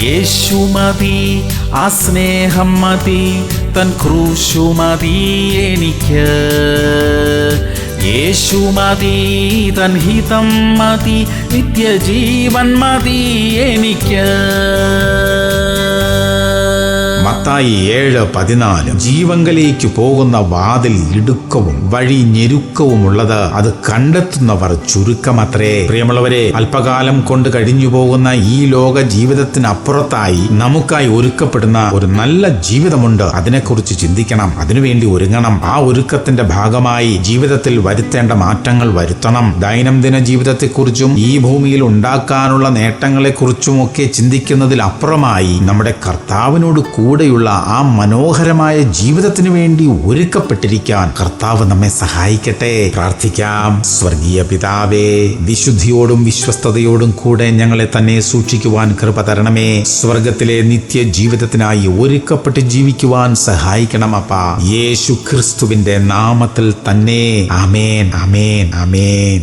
യേശു മതി, ആ സ്നേഹം മതി, തൻ ക്രൂശു മതി എനിക്ക്. യേശു മതി, തൻ ഹിതം മതി, നിത്യജീവൻ മതി എനിക്ക്. മത്തായി 7:14. ജീവങ്കലേക്ക് പോകുന്ന വാതിൽ ഇടുക്കവും വഴി ഞെരുക്കവുമുള്ളത്, അത് കണ്ടെത്തുന്നവർ ചുരുക്കമത്രേ. പ്രിയമുള്ളവരെ, അല്പകാലം കൊണ്ട് കഴിഞ്ഞു പോകുന്ന ഈ ലോക ജീവിതത്തിനപ്പുറത്തായി നമുക്കായി ഒരുക്കപ്പെടുന്ന ഒരു നല്ല ജീവിതമുണ്ട്. അതിനെക്കുറിച്ച് ചിന്തിക്കണം, അതിനുവേണ്ടി ഒരുങ്ങണം. ആ ഒരുക്കത്തിന്റെ ഭാഗമായി ജീവിതത്തിൽ വരുത്തേണ്ട മാറ്റങ്ങൾ വരുത്തണം. ദൈനംദിന ജീവിതത്തെക്കുറിച്ചും ഈ ഭൂമിയിൽ ഉണ്ടാക്കാനുള്ള നേട്ടങ്ങളെക്കുറിച്ചുമൊക്കെ ചിന്തിക്കുന്നതിലപ്പുറമായി നമ്മുടെ കർത്താവിനോട് കൂടെയുള്ള ആ മനോഹരമായ ജീവിതത്തിന് വേണ്ടി ഒരുക്കപ്പെട്ടിരിക്കാൻ കർത്താവ് നമ്മെ സഹായിക്കട്ടെ. പ്രാർത്ഥിക്കാം. സ്വർഗീയ പിതാവേ, വിശുദ്ധിയോടും വിശ്വസ്തയോടും കൂടെ ഞങ്ങളെ തന്നെ സൂക്ഷിക്കുവാൻ കൃപ തരണമേ. സ്വർഗത്തിലെ നിത്യ ജീവിതത്തിനായി ഒരുക്കപ്പെട്ട് ജീവിക്കുവാൻ സഹായിക്കണം അപ്പാ. യേശു ക്രിസ്തുവിന്റെ നാമത്തിൽ തന്നെ. ആമേൻ, ആമേൻ, ആമേൻ.